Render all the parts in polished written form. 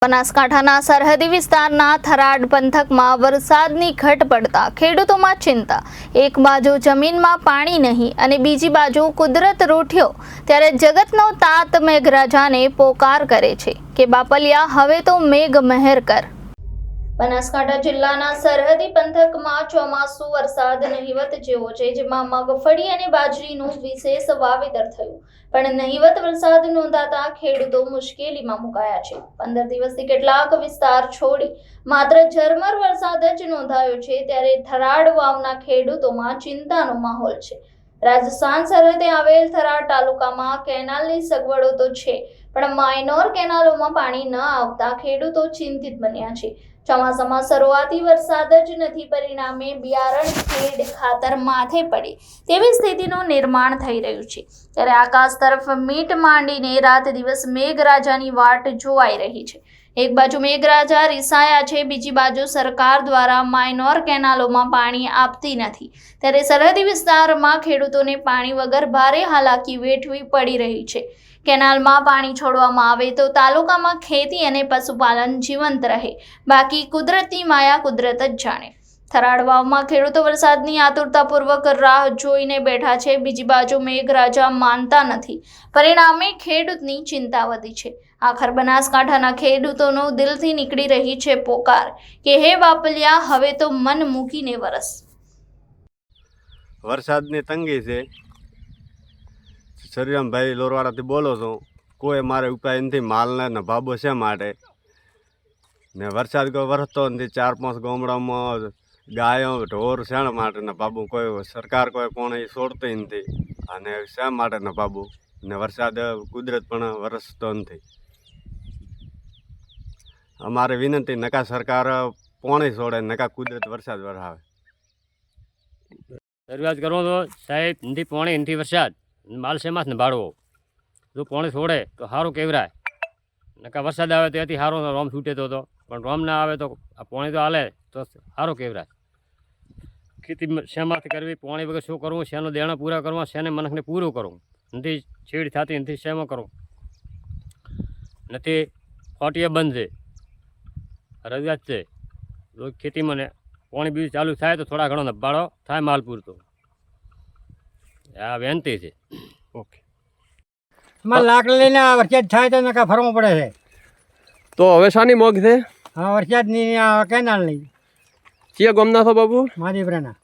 બનાસકાંઠાના સરહદી વિસ્તારના થરાદ પંથકમાં વરસાદની ઘટ પડતા ખેડૂતોમાં ચિંતા। એક બાજુ જમીનમાં પાણી નહીં અને બીજી બાજુ કુદરત રૂઠ્યો ત્યારે જગતનો તાત મેઘરાજાને પોકાર કરે છે કે બાપલિયા હવે તો મેઘ મહેર કર। બનાસકાંઠા જિલ્લાના સરહદી પંથકમાં ચોમાસુ વરસાદ નહિવત જેવો છે, જેમાં મગફળી અને બાજરીનું વિશેષ વાવેતર થયું, પણ નહિવત વરસાદ નોંધાતા ખેડૂતો મુશ્કેલીમાં મુકાયા છે। 15 દિવસથી કેટલાક વિસ્તાર છોડી માત્ર ઝરમર વરસાદ જ નોંધાયો છે, ત્યારે થરાદ વાવના ખેડૂતોમાં ચિંતાનો માહોલ છે। રાજસ્થાન સરહદે આવેલ થરાદ તાલુકામાં કેનાલની સગવડો તો છે, પણ માઇનોર કેનાલોમાં પાણી ન આવતા ખેડૂતો ચિંતિત બન્યા છે। ચોમાસામાં શરૂઆતી વરસાદ જ નથી, પરિણામે બિયારણ ખેડ ખાતર માથે પડે તેવી સ્થિતિનું નિર્માણ થઈ રહ્યું છે। ત્યારે આકાશ તરફ મીટ માંડીને રાત દિવસ મેઘરાજાની વાટ જોવાઈ રહી છે। એક બાજુ મેઘરાજા રિસાયા છે, બીજી બાજુ સરકાર દ્વારા માઇનોર કેનાલોમાં પાણી આપતી નથી, ત્યારે સરહદી વિસ્તારમાં ખેડૂતોને પાણી વગર ભારે હાલાકી વેઠવી પડી રહી છે। કેનાલમાં પાણી છોડવામાં આવે તો તાલુકામાં ખેતી અને પશુપાલન જીવંત રહે, બાકી કુદરતની માયા કુદરત જ જાણે। થરાદ વાવમાં ખેડૂતો વરસાદની આતુરતાપૂર્વક રાહ જોઈને બેઠા છે, બીજી બાજુ મેઘરાજા માનતા નથી, પરિણામે ખેડૂતની ચિંતા વધી છે। આખર બનાસકાંઠાના ખેડૂતોનો દિલથી નીકળી રહી છે પોકાર કે હે બાપલિયા હવે તો મન મૂકીને વરસ। વરસાદની તંગી છે। સરિયમભાઈ લોરવાડાથી બોલો છું। કોઈ મારે ઉપાય નથી, માલને નભાબો છે માટે ને વરસાદ કોઈ વરસતો નથી। 4-5 ગામડામાં ગાયો ઢોર શેના માટે નભાબું, કોઈ સરકાર કોઈ કોણ છોડતી નથી અને શા માટે નભાબું ને વરસાદ કુદરત પણ વરસતો નથી। અમારે વિનંતી, નકા સરકાર પોણી છોડે, નકા કુદરત વરસાદ વરસાવે। શરૂઆત કરો તો સાહેબ નથી પોણી નથી વરસાદ માલ શેમાં જ નભાડવો, જો પોણી છોડે તો સારું કેવરાય, નકા વરસાદ આવે તો એથી સારો રોમ છૂટે તો પણ રોમ ના આવે તો આ પોણી તો હાલે તો સારું કેવરાય। ખેતી શેમાંથી કરવી, પોણી વગર શું કરવું, શેનો દેણા પૂરા કરવા, શેને મનખને પૂરું કરવું, નથી છેડ થતી નથી, શેમાં કરવું નથી, ફોટીએ બંધ છે, રજિયાત છે। રોજ ખેતીમાં ને પોણી બીજું ચાલુ થાય તો થોડા ઘણો નભાડો થાય માલ પૂરતો, આ વિનંતી છે। ઓકે, માં લાકડી લઈને વરસાદ થાય તો નકા ફરવું પડે છે। તો હવે શાની મોગ છે? હા, વરસાદની કેનાલ નહીં ચિયા ગમના છો બાબુ? માધીપુરાના।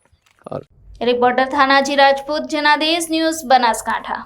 Reporter Thanaji Rajput, Janadesh news, Banaskantha.